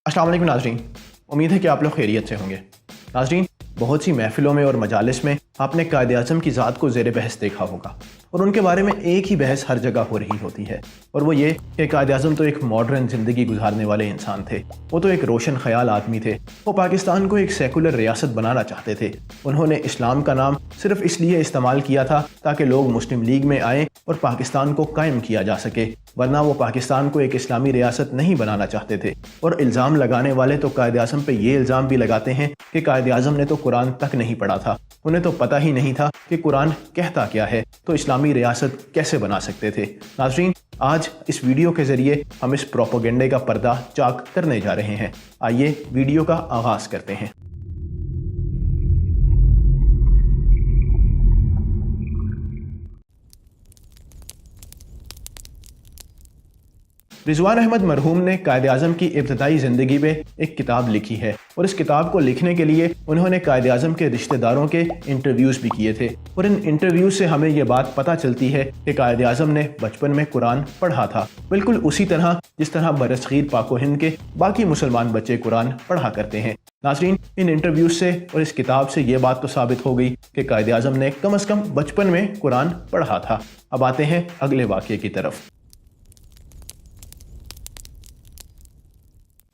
अस्सलाम वालेकुम नाज़रीन, उम्मीद है कि आप लोग खैरियत से होंगे। नाज़रीन, बहुत सी महफ़िलों में और मजालिस में आपने कायद-ए-आज़म की ज़ात को ज़ेर बहस देखा होगा और उनके बारे में एक ही बहस हर जगह हो रही होती है, और वो ये कि कायद-ए-आज़म तो एक मॉडर्न ज़िंदगी गुजारने वाले इंसान थे। वो तो एक रोशन ख़याल आदमी थे। वो पाकिस्तान को एक सेकुलर रियासत बनाना चाहते थे। उन्होंने इस्लाम का नाम सिर्फ इसलिए इस्तेमाल किया था ताकि लोग मुस्लिम लीग में आएँ और पाकिस्तान को कायम किया जा सके, वरना वो पाकिस्तान को एक इस्लामी रियासत नहीं बनाना चाहते थे। और इल्ज़ाम लगाने वाले तो कायद-ए-आज़म पे ये इल्ज़ाम भी लगाते हैं कि कायद-ए-आज़म ने तो कुरान तक नहीं पढ़ा था, उन्हें तो पता ही नहीं था कि कुरान कहता क्या है, तो इस्लामी रियासत कैसे बना सकते थे। नाज़रीन, आज इस वीडियो के ज़रिए हम इस प्रोपेगेंडे का पर्दा चाक करने जा रहे हैं। आइए वीडियो का आगाज़ करते हैं। रिजवान अहमद मरहूम ने कायद-ए-आज़म की इब्तदाई ज़िंदगी में एक किताब लिखी है, और इस किताब को लिखने के लिए उन्होंने कायद-ए-आज़म के रिश्तेदारों के इंटरव्यूज़ भी किए थे। और इन इंटरव्यूज़ से हमें ये बात पता चलती है कि कायद-ए-आज़म ने बचपन में कुरान पढ़ा था, बिल्कुल उसी तरह जिस तरह बरसगीर पाको हिंद के बाकी मुसलमान बच्चे कुरान पढ़ा करते हैं। नाज़रीन, इन इंटरव्यूज़ से और इस किताब से ये बात तो साबित हो गई कि कायद-ए-आज़म ने कम अज़ कम बचपन में कुरान पढ़ा था। अब आते हैं अगले वाक़ये की तरफ।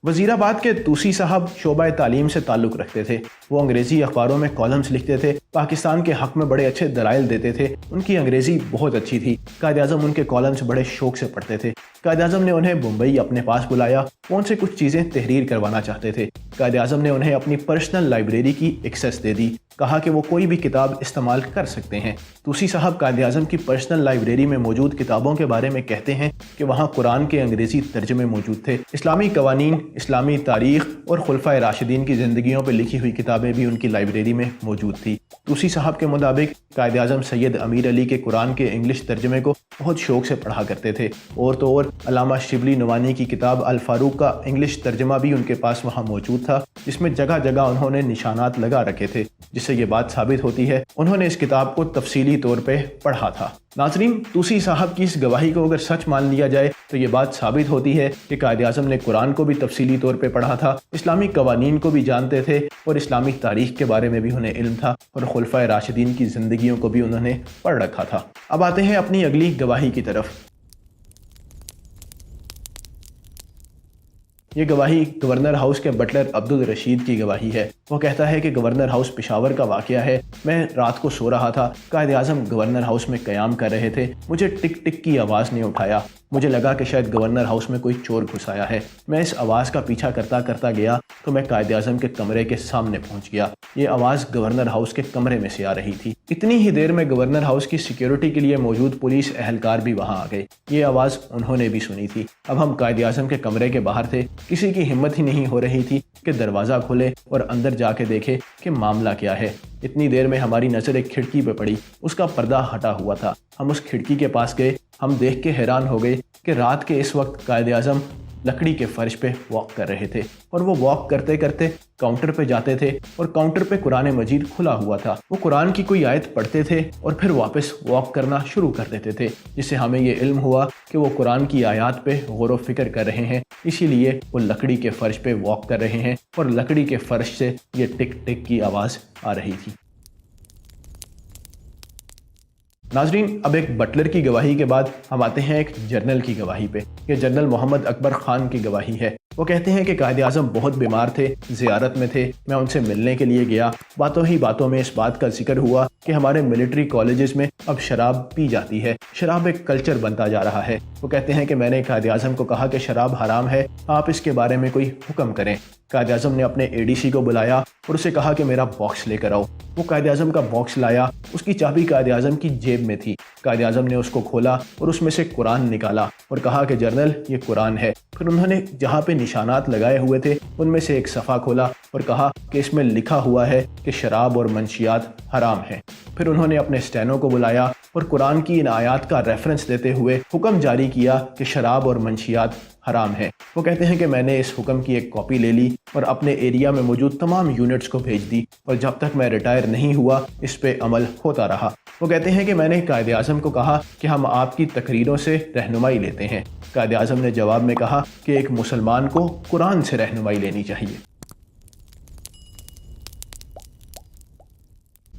वज़ीराबाद के तूसी साहब शोबा तालीम से ताल्लुक़ रखते थे। वो अंग्रेज़ी अखबारों में कॉलम्स लिखते थे, पाकिस्तान के हक़ में बड़े अच्छे दलाइल देते थे। उनकी अंग्रेज़ी बहुत अच्छी थी। कायद-ए-आज़म उनके कॉलम्स बड़े शौक़ से पढ़ते थे। कायद-ए-आज़म ने उन्हें मुंबई अपने पास बुलाया, वो उनसे कुछ चीज़ें तहरीर करवाना चाहते थे। कायद-ए-आज़म ने उन्हें अपनी पर्सनल लाइब्रेरी की एक्सेस दे दी, कहा कि वो कोई भी किताब इस्तेमाल कर सकते हैं। तूसी साहब कायद-ए-आज़म की पर्सनल लाइब्रेरी में मौजूद किताबों के बारे में कहते हैं कि वहाँ कुरान के अंग्रेज़ी तर्जमे मौजूद थे। इस्लामी कवानीन, इस्लामी तारीख़ और खुलफ़ाए राशिदीन की ज़िंदगियों पर लिखी हुई किताबें भी उनकी लाइब्रेरी में मौजूद थी। तूसी साहब के मुताबिक कायद-ए-आज़म सैयद अमीर अली के कुरान के इंग्लिश तर्जमे को बहुत शौक़ से पढ़ा करते थे। और तो और अल्लामा शिबली नुवानी की किताब अल फारूक का इंग्लिश तर्जमा भी उनके पास वहाँ मौजूद था, जिसमें जगह जगह उन्होंने निशानात लगा रखे थे, जिससे ये बात साबित होती है उन्होंने इस किताब को तफसीली तौर पे पढ़ा था। नाज़रीन, तूसी साहब की इस गवाही को अगर सच मान लिया जाए तो ये बात साबित होती है कि कायद-ए-आज़म ने कुरान को भी तफसीली तौर पे पढ़ा था, इस्लामी कवानीन को भी जानते थे, और इस्लामी तारीख़ के बारे में भी उन्हें इल्म था, और खुलफ़ाए राशिदीन की ज़िंदगियों को भी उन्होंने पढ़ रखा था। अब आते हैं अपनी अगली गवाही की तरफ। ये गवाही गवर्नर हाउस के बटलर अब्दुल रशीद की गवाही है। वो कहता है कि गवर्नर हाउस पेशावर का वाक़या है। मैं रात को सो रहा था, कायद-ए-आज़म गवर्नर हाउस में क़याम कर रहे थे। मुझे टिक टिक की आवाज़ ने उठाया। मुझे लगा कि शायद गवर्नर हाउस में कोई चोर घुस आया है। मैं इस आवाज़ का पीछा करता करता गया तो मैं कायद-ए-आज़म के कमरे के सामने पहुंच गया। ये आवाज़ गवर्नर हाउस के कमरे में से आ रही थी। इतनी ही देर में गवर्नर हाउस की सिक्योरिटी के लिए मौजूद पुलिस एहलकार भी वहाँ आ गए। ये आवाज़ उन्होंने भी सुनी थी। अब हम कायद-ए-आज़म के कमरे के बाहर थे। किसी की हिम्मत ही नहीं हो रही थी कि दरवाज़ा खोले और अंदर जाके देखे कि मामला क्या है। इतनी देर में हमारी नज़र एक खिड़की पे पड़ी। उसका पर्दा हटा हुआ था। हम उस खिड़की के पास गए। हम देख के हैरान हो गए कि रात के इस वक्त कायद-ए-आज़म लकड़ी के फर्श पे वॉक कर रहे थे, और वो वॉक करते करते काउंटर पे जाते थे, और काउंटर पे कुरान मजीद खुला हुआ था। वो कुरान की कोई आयत पढ़ते थे और फिर वापस वॉक करना शुरू कर देते थे, जिससे हमें ये इल्म हुआ कि वो कुरान की आयत पे गौर व फिक्र कर रहे हैं, इसीलिए वो लकड़ी के फर्श पे वॉक कर रहे हैं, और लकड़ी के फर्श से ये टिक टिक की आवाज़ आ रही थी। नाज़रीन, अब एक बटलर की गवाही के बाद हम आते हैं एक जर्नल की गवाही पे। ये जनरल मोहम्मद अकबर ख़ान की गवाही है। वो कहते हैं कि कायद-ए-आज़म बहुत बीमार थे, ज़ियारत में थे। मैं उनसे मिलने के लिए गया। बातों ही बातों में इस बात का जिक्र हुआ कि हमारे मिलिट्री कॉलेजेस में अब शराब पी जाती है। शराब एक कल्चर बनता जा रहा है। वो कहते हैं कि मैंने कायद-ए-आज़म को कहा कि शराब हराम है, आप इसके बारे में कोई हुक्म करें। कायद-ए-आज़म ने अपने एडीसी को बुलाया और उसे कहा कि मेरा बॉक्स लेकर आओ। वो कायद-ए-आज़म का बॉक्स लाया। उसकी चाबी कायद-ए-आज़म की जेब में थी। कायद-ए-आज़म ने उसको खोला और उसमें से कुरान निकाला और कहा कि जनरल, ये कुरान है। फिर उन्होंने जहाँ पे निशानात लगाए हुए थे उनमें से एक सफ़ा खोला और कहा कि इसमें लिखा हुआ है कि शराब और मंशियात हराम है। फिर उन्होंने अपने स्टेनो को बुलाया और कुरान की इन आयात का रेफरेंस देते हुए हुक्म जारी किया कि शराब और मंशियात हराम है। वो कहते हैं कि मैंने इस हुक्म की एक कॉपी ले ली और अपने एरिया में मौजूद तमाम यूनिट्स को भेज दी, और जब तक मैं रिटायर नहीं हुआ इस पे अमल होता रहा। वो कहते हैं कि मैंने कायद-ए-आज़म को कहा कि हम आपकी तकरीरों से रहनुमाई लेते हैं। قائد اعظم نے جواب میں کہا کہ ایک مسلمان کو قرآن سے رہنمائی لینی چاہیے۔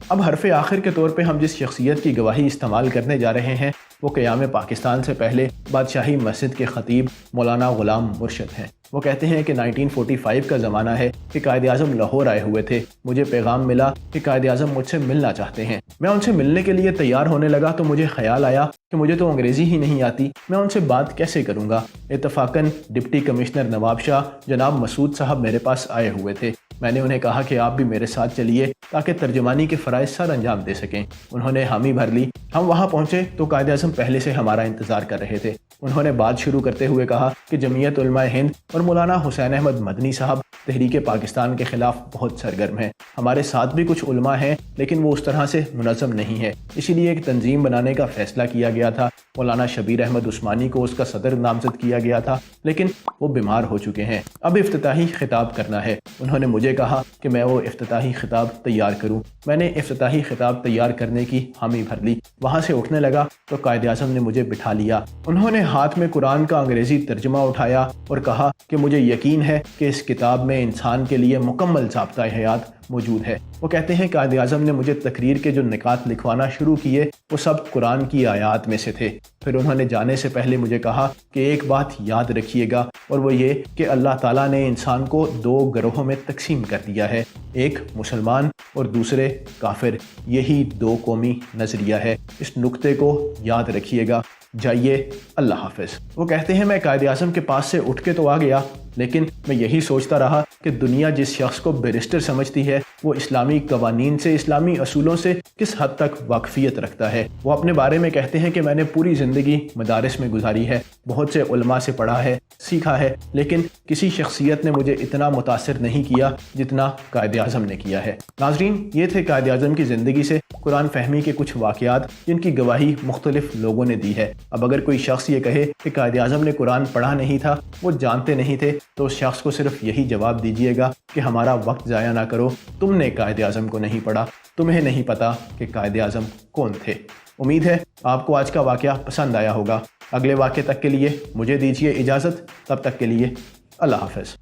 اب حرف آخر کے طور پہ ہم جس شخصیت کی گواہی استعمال کرنے جا رہے ہیں وہ قیام پاکستان سے پہلے بادشاہی مسجد کے خطیب مولانا غلام مرشد ہیں۔ وہ کہتے ہیں کہ 1945 کا زمانہ ہے کہ قائد اعظم لاہور آئے ہوئے تھے۔ مجھے پیغام ملا کہ قائد اعظم مجھ سے ملنا چاہتے ہیں۔ میں ان سے ملنے کے لیے تیار ہونے لگا تو مجھے خیال آیا کہ مجھے تو انگریزی ہی نہیں آتی، میں ان سے بات کیسے کروں گا۔ اتفاقاً ڈپٹی کمشنر نواب شاہ جناب مسعود صاحب میرے پاس آئے ہوئے تھے۔ میں نے انہیں کہا کہ آپ بھی میرے ساتھ چلیے تاکہ ترجمانی کے فرائض سر انجام دے سکیں۔ انہوں نے حامی بھر لی۔ ہم وہاں پہنچے تو قائد اعظم پہلے سے ہمارا انتظار کر رہے تھے۔ انہوں نے بات شروع کرتے ہوئے کہا کہ جمعیت علماء ہند اور مولانا حسین احمد مدنی صاحب تحریک پاکستان کے خلاف بہت سرگرم ہیں۔ ہمارے ساتھ بھی کچھ علماء ہیں لیکن وہ اس طرح سے منظم نہیں ہے، اسی لیے ایک تنظیم بنانے کا فیصلہ کیا گیا تھا۔ مولانا شبیر احمد عثمانی کو اس کا صدر نامزد کیا گیا تھا لیکن وہ بیمار ہو چکے ہیں۔ اب افتتاحی خطاب کرنا ہے۔ انہوں نے مجھے کہا کہ میں وہ افتتاحی خطاب تیار کروں۔ میں نے افتتاحی خطاب تیار کرنے کی حامی بھر لی۔ وہاں سے اٹھنے لگا تو قائد اعظم نے مجھے بٹھا لیا۔ انہوں نے ہاتھ میں قرآن کا انگریزی ترجمہ اٹھایا اور کہا کہ مجھے یقین ہے کہ اس کتاب میں انسان کے لیے مکمل ضابطۂ حیات موجود ہے۔ وہ کہتے ہیں قائد اعظم نے مجھے تقریر کے جو نکات لکھوانا شروع کیے وہ سب قرآن کی آیات میں سے تھے۔ پھر انہوں نے جانے سے پہلے مجھے کہا کہ ایک بات یاد رکھیے گا اور وہ یہ کہ اللہ تعالیٰ نے انسان کو دو گروہوں میں تقسیم کر دیا ہے، ایک مسلمان اور دوسرے کافر۔ یہی دو قومی نظریہ ہے، اس نقطے کو یاد رکھیے گا۔ جائیے، اللہ حافظ۔ وہ کہتے ہیں میں قائد اعظم کے پاس سے اٹھ کے تو آ گیا لیکن میں یہی سوچتا رہا کہ دنیا جس شخص کو بیرسٹر سمجھتی ہے وہ اسلامی قوانین سے، اسلامی اصولوں سے کس حد تک واقفیت رکھتا ہے۔ وہ اپنے بارے میں کہتے ہیں کہ میں نے پوری زندگی مدارس میں گزاری ہے، بہت سے علماء سے پڑھا ہے، سیکھا ہے، لیکن کسی شخصیت نے مجھے اتنا متاثر نہیں کیا جتنا قائد اعظم نے کیا ہے۔ ناظرین، یہ تھے قائد اعظم کی زندگی سے قرآن فہمی کے کچھ واقعات جن کی گواہی مختلف لوگوں نے دی ہے۔ اب اگر کوئی شخص یہ کہے کہ قائد اعظم نے قرآن پڑھا نہیں تھا، وہ جانتے نہیں تھے، تو اس شخص کو صرف یہی جواب دیجیے گا کہ ہمارا وقت ضائع نہ کرو، تم نے قائد اعظم کو نہیں پڑھا، تمہیں نہیں پتا کہ قائد اعظم کون تھے۔ امید ہے آپ کو آج کا واقعہ پسند آیا ہوگا۔ اگلے واقعے تک کے لیے مجھے دیجیے اجازت، تب تک کے لیے اللہ حافظ۔